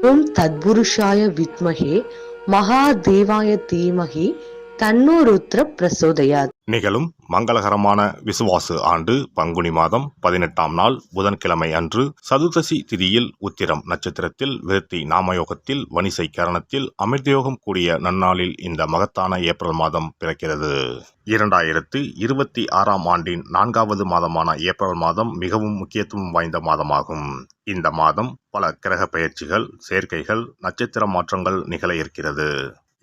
ஓம் தத்புருஷாய வித்மஹே மகாதேவாய தீமஹி தன்னோ ருத்ர பிரசோதயாத். நிகழும் மங்களகரமான விசுவாசு ஆண்டு பங்குனி மாதம் 18ஆம் நாள் புதன்கிழமை அன்று சதுர்தசி திதியில் உத்திரம் நட்சத்திரத்தில் விருத்தி நாமயோகத்தில் வணிசை கரணத்தில் அமிர்தயோகம் கூடிய நன்னாளில் இந்த மகத்தான ஏப்ரல் மாதம் பிறக்கிறது. 2026ஆம் ஆண்டின் 4வது மாதமான ஏப்ரல் மாதம் மிகவும் முக்கியத்துவம் வாய்ந்த மாதமாகும். இந்த மாதம் பல கிரக பெயர்ச்சிகள், சேர்க்கைகள், நட்சத்திர மாற்றங்கள் நிகழ இருக்கிறது.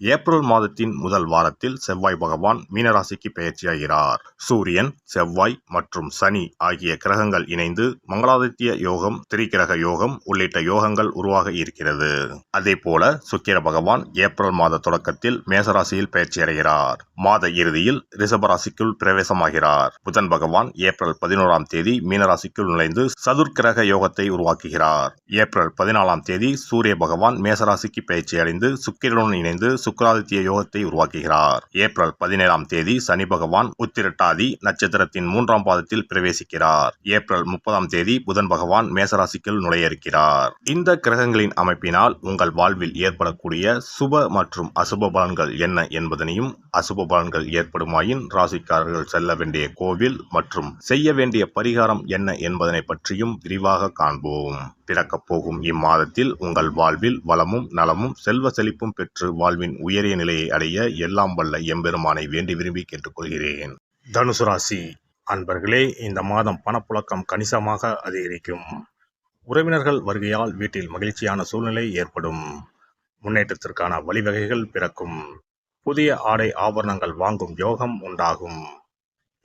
ஏப்ரல் மாதத்தின் முதல் வாரத்தில் செவ்வாய் பகவான் மீனராசிக்கு பெயர்ச்சியாகிறார். சூரியன், செவ்வாய் மற்றும் சனி ஆகிய கிரகங்கள் இணைந்து மங்களாதித்ய யோகம், திரிகிரக யோகம் உள்ளிட்ட யோகங்கள் உருவாக இருக்கிறது. அதே போல சுக்கிர பகவான் ஏப்ரல் மாத தொடக்கத்தில் மேசராசியில் பெயர்ச்சியடைகிறார். மாத இறுதியில் ரிஷபராசிக்குள் பிரவேசமாகிறார். புதன் பகவான் ஏப்ரல் 11ஆம் தேதி மீனராசிக்குள் நுழைந்து சதுர்கிரக யோகத்தை உருவாக்குகிறார். ஏப்ரல் 14ஆம் தேதி சூரிய பகவான் மேசராசிக்கு பெயர்ச்சியடைந்து சுக்கிரனுடன் இணைந்து சுக்கிராதித்ய யோகத்தை உருவாக்குகிறார். ஏப்ரல் 17ஆம் தேதி சனி பகவான் உத்திரட்டாதி நட்சத்திரத்தின் 3ஆம் பாதத்தில் பிரவேசிக்கிறார். ஏப்ரல் 30ஆம் தேதி புதன் பகவான் மேசராசிக்குள் நுழைய இருக்கிறார். இந்த கிரகங்களின் அமைப்பினால் உங்கள் வாழ்வில் ஏற்படக்கூடிய சுப மற்றும் அசுப பலன்கள் என்ன என்பதனையும், அசுப பலன்கள் ஏற்படுமாயின் ராசிக்காரர்கள் செல்ல வேண்டிய கோவில் மற்றும் செய்ய வேண்டிய பரிகாரம் என்ன என்பதனை பற்றியும் விரிவாக காண்போம். பிறக்கப் போகும் இம்மாதத்தில் உங்கள் வாழ்வில் வளமும் நலமும் செல்வ செழிப்பும் பெற்று வாழ்வின் உயரிய நிலையை அடைய எல்லாம் வல்ல எம்பெருமானை வேண்டி விரும்பி கேட்டுக்கொள்கிறேன். தனுசு ராசி அன்பர்களே, இந்த மாதம் பணப்புழக்கம் கணிசமாக அதிகரிக்கும். உறவினர்கள் வருகையால் வீட்டில் மகிழ்ச்சியான சூழ்நிலை ஏற்படும். முன்னேற்றத்திற்கான வழிவகைகள் பிறக்கும். புதிய ஆடை ஆபரணங்கள் வாங்கும் யோகம் உண்டாகும்.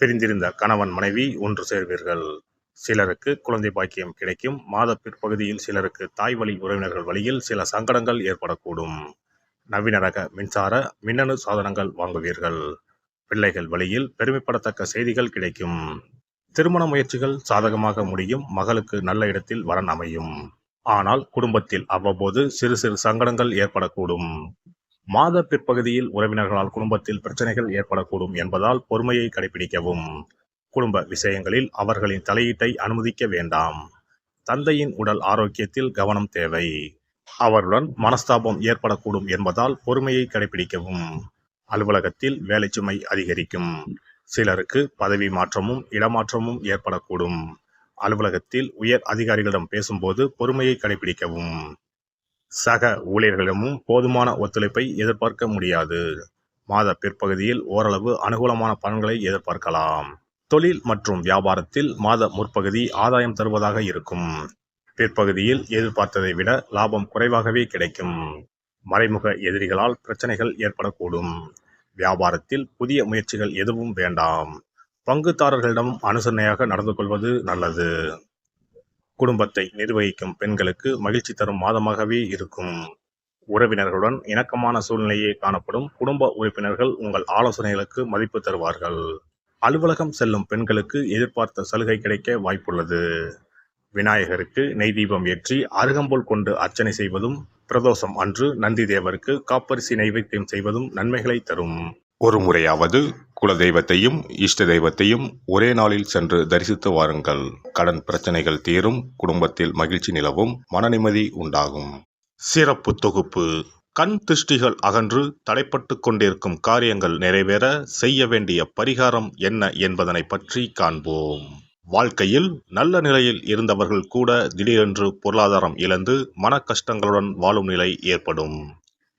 பிரிந்திருந்த கணவன் மனைவி ஒன்று சேர்வீர்கள். சிலருக்கு குழந்தை பாக்கியம் கிடைக்கும். மாத பிற்பகுதியில் சிலருக்கு தாய் வழி உறவினர்கள் வழியில் சில சங்கடங்கள் ஏற்படக்கூடும். நவீன ரக மின்சார மின்னணு சாதனங்கள் வாங்குவீர்கள். பிள்ளைகள் வழியில் பெருமைப்படத்தக்க செய்திகள் கிடைக்கும். திருமண முயற்சிகள் சாதகமாக முடியும். மகளுக்கு நல்ல இடத்தில் வரன் அமையும். ஆனால் குடும்பத்தில் அவ்வப்போது சிறு சிறு சங்கடங்கள் ஏற்படக்கூடும். மாத பிற்பகுதியில் உறவினர்களால் குடும்பத்தில் பிரச்சனைகள் ஏற்படக்கூடும் என்பதால் பொறுமையை கடைபிடிக்கவும். குடும்ப விஷயங்களில் அவர்களின் தலையீட்டை அனுமதிக்க வேண்டாம். தந்தையின் உடல் ஆரோக்கியத்தில் கவனம் தேவை. அவருடன் மனஸ்தாபம் ஏற்படக்கூடும் என்பதால் பொறுமையை கடைபிடிக்கவும். அலுவலகத்தில் வேலை சுமை அதிகரிக்கும். சிலருக்கு பதவி மாற்றமும் இடமாற்றமும் ஏற்படக்கூடும். அலுவலகத்தில் உயர் அதிகாரிகளிடம் பேசும்போது பொறுமையை கடைபிடிக்கவும். சக ஊழியர்களிடமும் போதுமான ஒத்துழைப்பை எதிர்பார்க்க முடியாது. மாத பிற்பகுதியில் ஓரளவு அனுகூலமான பலன்களை எதிர்பார்க்கலாம். தொழில் மற்றும் வியாபாரத்தில் மாத முற்பகுதி ஆதாயம் தருவதாக இருக்கும். பிற்பகுதியில் எதிர்பார்த்ததை விட லாபம் குறைவாகவே கிடைக்கும். மறைமுக எதிரிகளால் பிரச்சனைகள் ஏற்படக்கூடும். வியாபாரத்தில் புதிய முயற்சிகள் எதுவும் வேண்டாம். பங்குதாரர்களிடம் அனுசரணையாக நடந்து கொள்வது நல்லது. குடும்பத்தை நிர்வகிக்கும் பெண்களுக்கு மகிழ்ச்சி தரும் மாதமாகவே இருக்கும். உறவினர்களுடன் இணக்கமான சூழ்நிலையே காணப்படும். குடும்ப உறுப்பினர்கள் உங்கள் ஆலோசனைகளுக்கு மதிப்பு தருவார்கள். அலுவலகம் செல்லும் பெண்களுக்கு எதிர்பார்த்த சலுகை கிடைக்க வாய்ப்புள்ளது. விநாயகருக்கு நெய் தீபம் ஏற்றி அருகம்புல் கொண்டு அர்ச்சனை செய்வதும், பிரதோஷம் அன்று நந்தி தேவருக்கு காப்பரிசி நைவேத்தியம் செய்வதும் நன்மைகளை தரும். ஒரு முறையாவது குலதெய்வத்தையும் இஷ்ட தெய்வத்தையும் ஒரே நாளில் சென்று தரிசித்து வாருங்கள். கடன் பிரச்சனைகள் தீரும். குடும்பத்தில் மகிழ்ச்சி நிலவும். மன நிம்மதி உண்டாகும். சிறப்பு தொகுப்பு. கண் திருஷ்டிகள் அகன்று தடைப்பட்டு கொண்டிருக்கும் காரியங்கள் நிறைவேற செய்ய வேண்டிய பரிகாரம் என்ன என்பதனை பற்றி காண்போம். வாழ்க்கையில் நல்ல நிலையில் இருந்தவர்கள் கூட திடீரென்று பொருளாதாரம் இழந்து மன கஷ்டங்களுடன் வாழும் நிலை ஏற்படும்.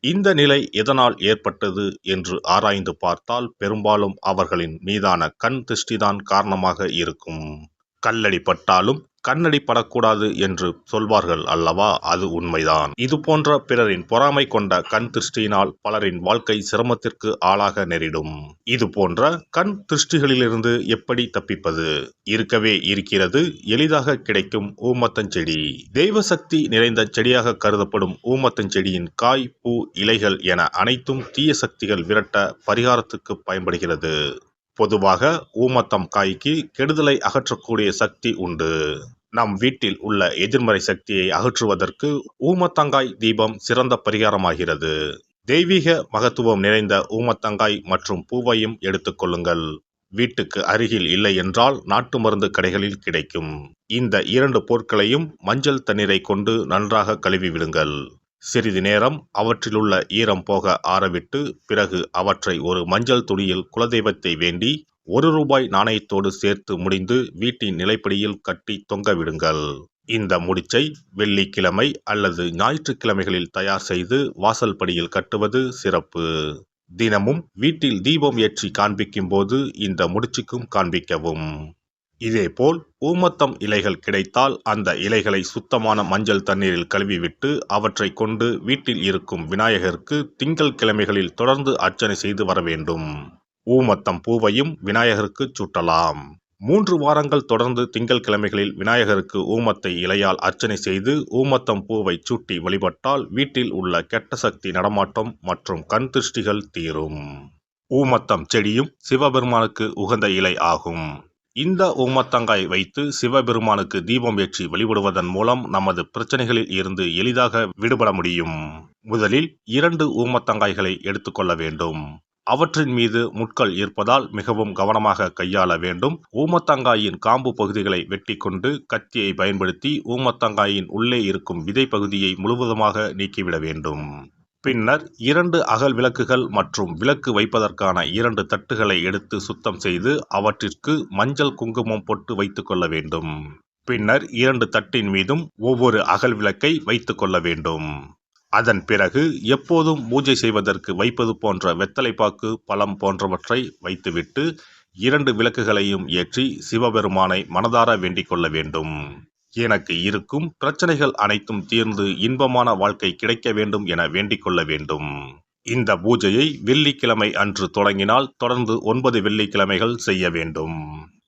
இந்த நிலை எதனால் ஏற்பட்டது என்று ஆராய்ந்து பார்த்தால் பெரும்பாலும் அவர்களின் மீதான கண் திருஷ்டிதான் காரணமாக இருக்கும். கல்லடி பட்டாலும் கண்ணடி படக்கூடாது என்று சொல்வார்கள் அல்லவா? அது உண்மைதான். இது போன்ற பிறரின் பொறாமை கொண்ட கண் திருஷ்டியினால் பலரின் வாழ்க்கை சிரமத்திற்கு ஆளாக நேரிடும். இது போன்ற கண் திருஷ்டிகளிலிருந்து எப்படி தப்பிப்பது? இருக்கவே இருக்கிறது எளிதாக கிடைக்கும் ஊமத்தஞ்செடி. தெய்வ சக்தி நிறைந்த செடியாக கருதப்படும் ஊமத்தஞ்செடியின் காய், பூ, இலைகள் என அனைத்தும் தீய சக்திகள் விரட்ட பரிகாரத்துக்கு பயன்படுகிறது. பொதுவாக ஊமத்தம் காய்க்கு கெடுதலை அகற்றக்கூடிய சக்தி உண்டு. நம் வீட்டில் உள்ள எதிர்மறை சக்தியை அகற்றுவதற்கு ஊமத்தங்காய் தீபம் சிறந்த பரிகாரமாகிறது. தெய்வீக மகத்துவம் நிறைந்த ஊமத்தங்காய் மற்றும் பூவையும் எடுத்துக்கொள்ளுங்கள். வீட்டுக்கு அருகில் இல்லை என்றால் நாட்டு மருந்து கடைகளில் கிடைக்கும். இந்த 2 பொருட்களையும் மஞ்சள் தண்ணீரை கொண்டு நன்றாக கழுவி விடுங்கள். சிறிது நேரம் அவற்றிலுள்ள ஈரம் போக ஆறவிட்டு பிறகு அவற்றை ஒரு மஞ்சள் துணியில் குலதெய்வத்தை வேண்டி ₹1 நாணயத்தோடு சேர்த்து முடிந்து வீட்டின் நிலைப்படியில் கட்டி தொங்கவிடுங்கள். இந்த முடிச்சை வெள்ளிக்கிழமை அல்லது ஞாயிற்றுக்கிழமைகளில் தயார் செய்து வாசல் படியில் கட்டுவது சிறப்பு. தினமும் வீட்டில் தீபம் ஏற்றி காண்பிக்கும் போது இந்த முடிச்சுக்கும் காண்பிக்கவும். இதேபோல் ஊமத்தம் இலைகள் கிடைத்தால் அந்த இலைகளை சுத்தமான மஞ்சள் தண்ணீரில் கழுவிவிட்டு அவற்றை கொண்டு வீட்டில் இருக்கும் விநாயகருக்கு திங்கள் கிழமைகளில் தொடர்ந்து அர்ச்சனை செய்து வர வேண்டும். ஊமத்தம் பூவையும் விநாயகருக்கு சூட்டலாம். 3 வாரங்கள் தொடர்ந்து திங்கள் கிழமைகளில் விநாயகருக்கு ஊமத்தை இலையால் அர்ச்சனை செய்து ஊமத்தம் பூவை சூட்டி வழிபட்டால் வீட்டில் உள்ள கெட்ட சக்தி நடமாட்டம் மற்றும் கண் திருஷ்டிகள் தீரும். ஊமத்தம் செடியும் சிவபெருமானுக்கு உகந்த இலை ஆகும். இந்த ஊமத்தங்காய் வைத்து சிவபெருமானுக்கு தீபம் ஏற்றி வழிபடுவதன் மூலம் நமது பிரச்சனைகளில் இருந்து எளிதாக விடுபட முடியும். முதலில் 2 ஊமத்தங்காய்களை எடுத்துக்கொள்ள வேண்டும். அவற்றின் மீது முட்கள் இருப்பதால் மிகவும் கவனமாக கையாள வேண்டும். ஊமத்தங்காயின் காம்பு பகுதிகளை வெட்டி கொண்டு கத்தியை பயன்படுத்தி ஊமத்தங்காயின் உள்ளே இருக்கும் விதை பகுதியை முழுவதுமாக நீக்கிவிட வேண்டும். பின்னர் 2 அகல் விளக்குகள் மற்றும் விளக்கு வைப்பதற்கான 2 தட்டுகளை எடுத்து சுத்தம் செய்து அவற்றிற்கு மஞ்சள் குங்குமம் போட்டு வைத்துக் கொள்ள வேண்டும். பின்னர் 2 தட்டின் மீதும் ஒவ்வொரு அகல் விளக்கை வைத்துக் கொள்ள வேண்டும். அதன் பிறகு எப்போதும் பூஜை செய்வதற்கு வைப்பது போன்ற வெத்தலைப்பாக்கு, பழம் போன்றவற்றை வைத்துவிட்டு 2 விளக்குகளையும் ஏற்றி சிவபெருமானை மனதார வேண்டிக் கொள்ள வேண்டும். எனக்கு இருக்கும் பிரச்சனைகள் அனைத்தும் தீர்ந்து இன்பமான வாழ்க்கை கிடைக்க வேண்டும் என வேண்டிக் கொள்ள வேண்டும். இந்த பூஜையை வெள்ளிக்கிழமை அன்று தொடங்கினால் தொடர்ந்து 9 வெள்ளிக்கிழமைகள் செய்ய வேண்டும்.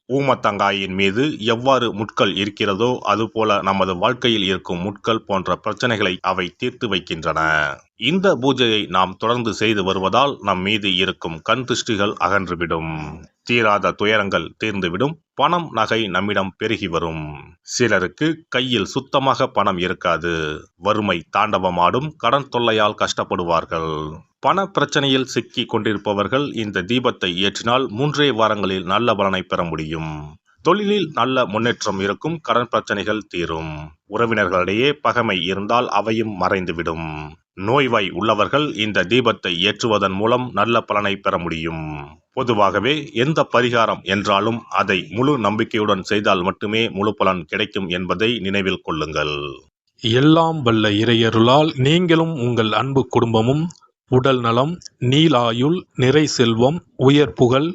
ஊமத்தங்காயின் மீது எவ்வாறு முட்கள் இருக்கிறதோ அதுபோல நமது வாழ்க்கையில் இருக்கும் முட்கள் போன்ற பிரச்சனைகளை அவை தீர்த்து வைக்கின்றன. இந்த பூஜையை நாம் தொடர்ந்து செய்து வருவதால் நம் மீது இருக்கும் கண் திருஷ்டிகள் அகன்றுவிடும். தீராத துயரங்கள் தீர்ந்துவிடும். பணம் நகை நம்மிடம் பெருகி வரும். சிலருக்கு கையில் சுத்தமாக பணம் இருக்காது. வறுமை தாண்டவமாடும். கடன் தொல்லையால் கஷ்டப்படுவார்கள். பண பிரச்சனையில் சிக்கி கொண்டிருப்பவர்கள் இந்த தீபத்தை ஏற்றினால் 3 வாரங்களில் நல்ல பலனை பெற முடியும். தொழிலில் நல்ல முன்னேற்றம் இருக்கும். கடன் பிரச்சனைகள் தீரும். உறவினர்களிடையே பகைமை இருந்தால் அவையும் மறைந்துவிடும். நோய்வாய் உள்ளவர்கள் இந்த தீபத்தை ஏற்றுவதன் மூலம் நல்ல பலனை பெற முடியும். பொதுவாகவே எந்த பரிகாரம் என்றாலும் அதை முழு நம்பிக்கையுடன் செய்தால் மட்டுமே முழு பலன் கிடைக்கும் என்பதை நினைவில் கொள்ளுங்கள். எல்லாம் வல்ல இறையருளால் நீங்களும் உங்கள் அன்பு குடும்பமும் உடல் நலம், நீலாயுள், நிறை செல்வம், உயர் புகழ்,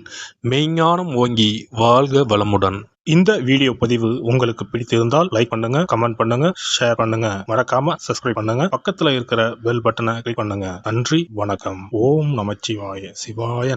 மெய்ஞானம் ஓங்கி வாழ்க வளமுடன். இந்த வீடியோ பதிவு உங்களுக்கு பிடித்திருந்தால் லைக் பண்ணுங்க, கமெண்ட் பண்ணுங்க, ஷேர் பண்ணுங்க. மறக்காம சப்ஸ்கிரைப் பண்ணுங்க. பக்கத்துல இருக்கிற பெல் பட்டனை கிளிக் பண்ணுங்க. நன்றி, வணக்கம். ஓம் நமச்சிவாய. சிவாய